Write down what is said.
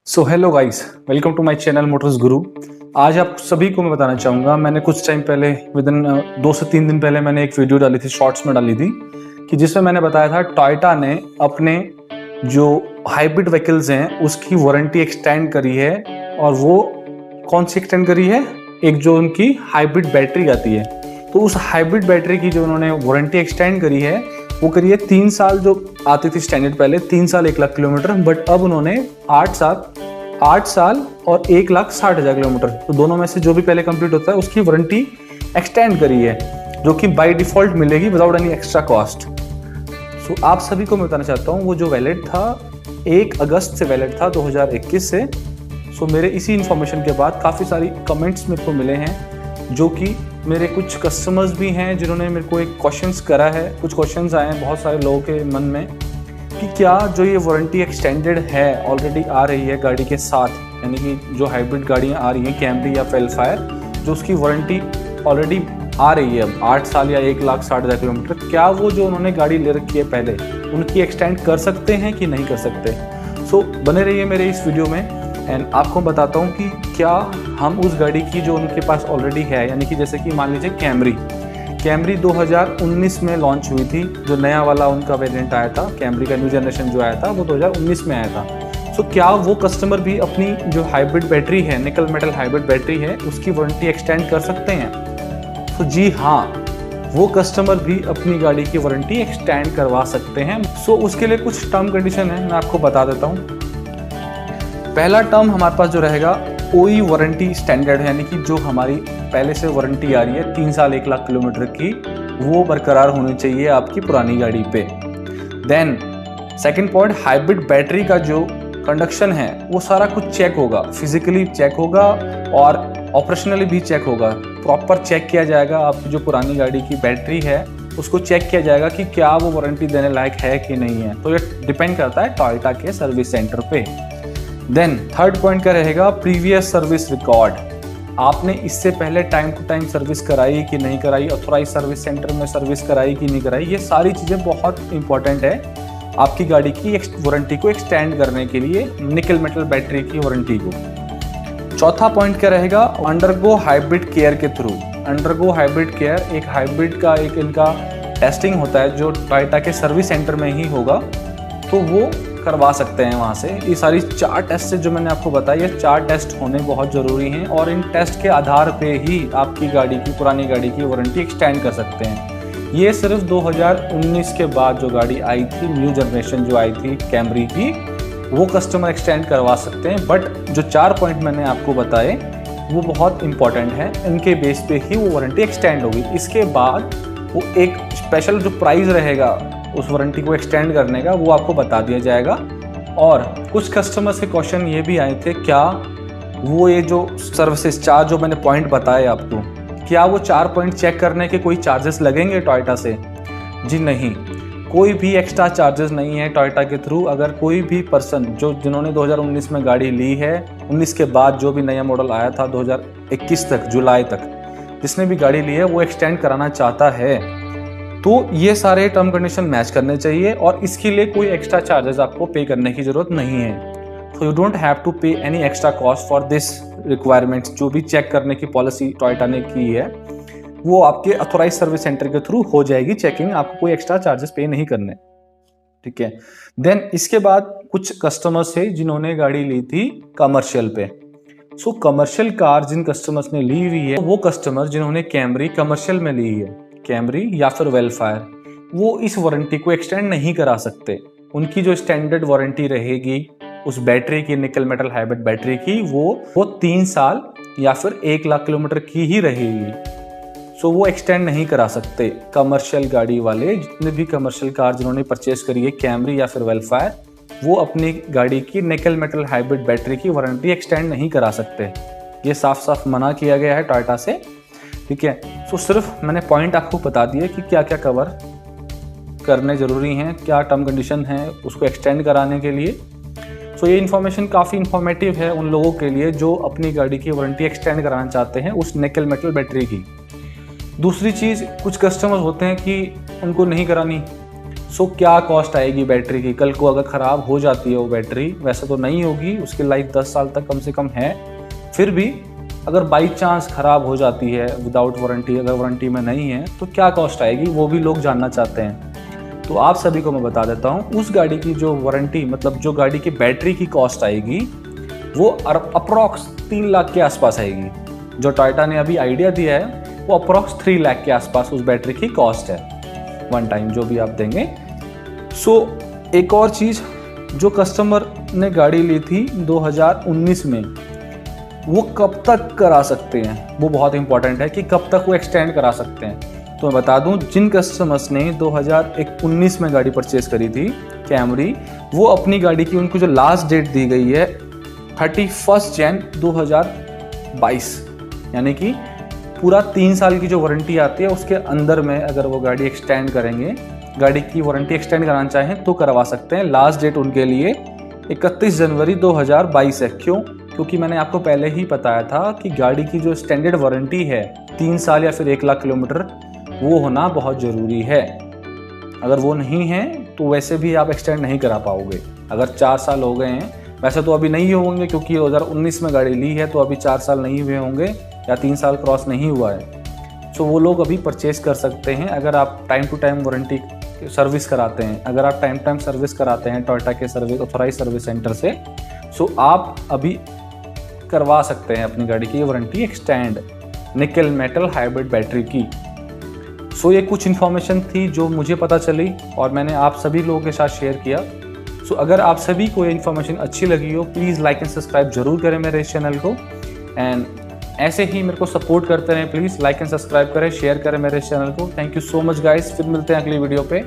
So hello guys, welcome to my channel Motors Guru. आज आप सभी को मैं बताना चाहूँगा, मैंने कुछ टाइम पहले विदिन 2 से 3 दिन पहले मैंने एक वीडियो डाली थी, शॉर्ट्स में डाली थी कि जिसमें मैंने बताया था टोयोटा ने अपने जो हाइब्रिड व्हीकल्स हैं उसकी वारंटी एक्सटेंड करी है। और वो कौन सी एक्सटेंड करी है? एक जो उनकी हाइब्रिड बैटरी आती है, तो उस हाइब्रिड बैटरी की जो उन्होंने वारंटी एक्सटेंड करी है वो करिए 3 साल। जो आती थी स्टैंडर्ड पहले 3 साल 1 लाख किलोमीटर, बट अब उन्होंने 8 साल और 1,60,000 किलोमीटर, तो दोनों में से जो भी पहले कंप्लीट होता है उसकी वारंटी एक्सटेंड करी है, जो कि बाय डिफॉल्ट मिलेगी विदाउट एनी एक्स्ट्रा कॉस्ट। सो आप सभी को मैं बताना चाहता हूँ वो जो वैलिड था 1 अगस्त से वैलिड था 2021 से। सो मेरे इसी इन्फॉर्मेशन के बाद काफ़ी सारी कमेंट्स मेरे को मिले हैं, जो कि मेरे कुछ कस्टमर्स भी हैं जिन्होंने मेरे को एक क्वेश्चंस करा है। कुछ क्वेश्चंस आए हैं बहुत सारे लोगों के मन में कि क्या जो ये वारंटी एक्सटेंडेड है ऑलरेडी आ रही है गाड़ी के साथ, यानी कि जो हाइब्रिड गाड़ियाँ आ रही हैं कैमरी या वेलफायर, जो उसकी वारंटी ऑलरेडी आ रही है अब 8 साल या 1,60,000 किलोमीटर, क्या वो जो उन्होंने गाड़ी ले रखी है पहले उनकी एक्सटेंड कर सकते हैं कि नहीं कर सकते? सो बने रहिए मेरे इस वीडियो में एंड आपको बताता हूँ कि क्या हम उस गाड़ी की जो उनके पास ऑलरेडी है, यानी कि जैसे कि मान लीजिए कैमरी 2019 में लॉन्च हुई थी, जो नया वाला उनका वेरिएंट आया था, कैमरी का न्यू जनरेशन जो आया था वो 2019 में आया था। सो क्या वो कस्टमर भी अपनी जो हाइब्रिड बैटरी है, निकल मेटल हाइब्रिड बैटरी है, उसकी वारंटी एक्सटेंड कर सकते हैं? तो जी हाँ, वो कस्टमर भी अपनी गाड़ी की वारंटी एक्सटेंड करवा सकते हैं। सो उसके लिए कुछ टर्म कंडीशन है, मैं आपको बता देता हूँ। पहला टर्म हमारे पास जो रहेगा ओई वारंटी स्टैंडर्ड, यानी कि जो हमारी पहले से वारंटी आ रही है 3 साल 1 लाख किलोमीटर की, वो बरकरार होनी चाहिए आपकी पुरानी गाड़ी पे। Then second point, hybrid battery का जो कंडक्शन है वो सारा कुछ चेक होगा, फिजिकली चेक होगा और ऑपरेशनली भी चेक होगा। प्रॉपर चेक किया जाएगा आपकी जो पुरानी गाड़ी की बैटरी है, उसको चेक किया जाएगा कि क्या वो वारंटी देने लायक है कि नहीं है। तो ये डिपेंड करता है टोयोटा के सर्विस सेंटर पे। देन थर्ड पॉइंट क्या रहेगा? Previous service record. आपने इससे पहले टाइम टू टाइम सर्विस कराई कि नहीं कराई, ऑथोराइज सर्विस सेंटर में सर्विस कराई कि नहीं कराई, ये सारी चीज़ें बहुत इंपॉर्टेंट है आपकी गाड़ी की वारंटी को एक्सटेंड करने के लिए, निकल मेटल बैटरी की वारंटी को। चौथा पॉइंट क्या रहेगा? अंडरगो हाइब्रिड केयर के थ्रू। अंडरगो हाइब्रिड केयर, एक हाइब्रिड का एक इनका टेस्टिंग होता है जो टोयोटा के सर्विस सेंटर में ही होगा, तो वो करवा सकते हैं वहाँ से। ये सारी 4 टेस्ट जो मैंने आपको बताया, ये 4 टेस्ट होने बहुत ज़रूरी हैं और इन टेस्ट के आधार पे ही आपकी गाड़ी की, पुरानी गाड़ी की वारंटी एक्सटेंड कर सकते हैं। ये सिर्फ 2019 के बाद जो गाड़ी आई थी, न्यू जनरेशन जो आई थी कैमरी की, वो कस्टमर एक्सटेंड करवा सकते हैं। बट जो 4 पॉइंट मैंने आपको बताए वो बहुत इंपॉर्टेंट है, इनके बेस पे ही वो वारंटी एक्सटेंड होगी। इसके बाद वो एक स्पेशल जो प्राइस रहेगा उस वारंटी को एक्सटेंड करने का, वो आपको बता दिया जाएगा। और कुछ कस्टमर्स के क्वेश्चन ये भी आए थे, क्या वो ये जो सर्विसेज 4 जो मैंने पॉइंट बताए आपको, क्या वो 4 पॉइंट चेक करने के कोई चार्जेस लगेंगे टोयोटा से? जी नहीं, कोई भी एक्स्ट्रा चार्जेस नहीं है टोयोटा के थ्रू। अगर कोई भी पर्सन जिन्होंने 2019 में गाड़ी ली है, 19 के बाद जो भी नया मॉडल आया था 2021 तक, जुलाई तक, जिसने भी गाड़ी ली है वो एक्सटेंड कराना चाहता है, तो ये सारे टर्म कंडीशन मैच करने चाहिए और इसके लिए कोई एक्स्ट्रा चार्जेस आपको पे करने की ज़रूरत नहीं है। तो यू डोंट हैव टू पे any extra cost for this requirements. जो भी चेक करने की पॉलिसी टोयोटा ने की है वो आपके अथोराइज सर्विस सेंटर के थ्रू हो जाएगी चेकिंग, आपको कोई एक्स्ट्रा चार्जेस पे नहीं करने, ठीक है। देन इसके बाद कुछ कस्टमर्स थे जिन्होंने गाड़ी ली थी कमर्शियल पे। सो कमर्शियल कार जिन कस्टमर्स ने ली हुई है, वो कस्टमर जिन्होंने कैमरी कमर्शियल में ली है, कैमरी या फिर वेलफायर, वो इस वारंटी को एक्सटेंड नहीं करा सकते। उनकी जो स्टैंडर्ड वारंटी रहेगी उस बैटरी की, निकल मेटल हाइब्रिड बैटरी की, वो 3 साल या फिर 1 लाख किलोमीटर की ही रहेगी। सो वो एक्सटेंड नहीं करा सकते। कमर्शियल गाड़ी वाले, जितने भी कमर्शियल कार जिन्होंने परचेज करी है कैमरी या फिर वेलफायर, वो अपनी गाड़ी की निकल मेटल हाइब्रिड बैटरी की वारंटी एक्सटेंड नहीं करा सकते। ये साफ साफ मना किया गया है टोयोटा से, ठीक है। सो सिर्फ मैंने पॉइंट आपको बता दिए कि क्या क्या कवर करने ज़रूरी हैं, क्या टर्म कंडीशन है उसको एक्सटेंड कराने के लिए। सो ये इन्फॉर्मेशन काफ़ी इन्फॉर्मेटिव है उन लोगों के लिए जो अपनी गाड़ी की वारंटी एक्सटेंड कराना चाहते हैं उस निकल मेटल बैटरी की। दूसरी चीज़, कुछ कस्टमर्स होते हैं कि उनको नहीं करानी, सो क्या कॉस्ट आएगी बैटरी की? कल को अगर ख़राब हो जाती है वो बैटरी, वैसे तो नहीं होगी, उसकी लाइफ 10 साल तक कम से कम है, फिर भी अगर बाई चांस ख़राब हो जाती है विदाउट वारंटी, अगर वारंटी में नहीं है, तो क्या कॉस्ट आएगी वो भी लोग जानना चाहते हैं। तो आप सभी को मैं बता देता हूँ, उस गाड़ी की जो वारंटी, मतलब जो गाड़ी की बैटरी की कॉस्ट आएगी वो अप्रॉक्स 3 लाख के आसपास आएगी। जो टोयोटा ने अभी आइडिया दिया है वो अप्रॉक्स 3 लाख के आसपास उस बैटरी की कॉस्ट है, वन टाइम जो भी आप देंगे। सो एक और चीज़, जो कस्टमर ने गाड़ी ली थी 2019 में, वो कब तक करा सकते हैं, वो बहुत इंपॉर्टेंट है कि कब तक वो एक्सटेंड करा सकते हैं। तो मैं बता दूं, जिन कस्टमर्स ने 2019 में गाड़ी परचेज करी थी कैमरी, वो अपनी गाड़ी की, उनको जो लास्ट डेट दी गई है 31 जन 2022, यानी कि पूरा 3 साल की जो वारंटी आती है उसके अंदर में अगर वो गाड़ी एक्सटेंड करेंगे, गाड़ी की वारंटी एक्सटेंड कराना चाहें तो करवा सकते हैं। लास्ट डेट उनके लिए 31 जनवरी 2022 है। क्यों? क्योंकि मैंने आपको पहले ही बताया था कि गाड़ी की जो स्टैंडर्ड वारंटी है 3 साल या फिर 1 लाख किलोमीटर, वो होना बहुत ज़रूरी है। अगर वो नहीं है तो वैसे भी आप एक्सटेंड नहीं करा पाओगे। अगर 4 साल हो गए हैं, वैसे तो अभी नहीं होंगे क्योंकि 2019 में गाड़ी ली है, तो अभी 4 साल नहीं हुए होंगे या 3 साल क्रॉस नहीं हुआ है, तो वो लोग अभी परचेज कर सकते हैं। अगर आप time to time warranty service कराते हैं, अगर आप टाइम टाइम सर्विस कराते हैं टोयोटा के सर्विस ऑथोराइज सर्विस सेंटर से, सो आप अभी करवा सकते हैं अपनी गाड़ी की warranty extend nickel metal hybrid battery की। सो ये कुछ इन्फॉर्मेशन थी जो मुझे पता चली और मैंने आप सभी लोगों के साथ शेयर किया। सो अगर आप सभी को ये इन्फॉर्मेशन अच्छी लगी हो, प्लीज़ लाइक एंड सब्सक्राइब जरूर करें मेरे इस चैनल को, एंड ऐसे ही मेरे को सपोर्ट करते रहें। प्लीज़ लाइक एंड सब्सक्राइब करें, शेयर करें मेरे इस चैनल को। Thank you so much guys, फिर मिलते हैं अगली वीडियो पे।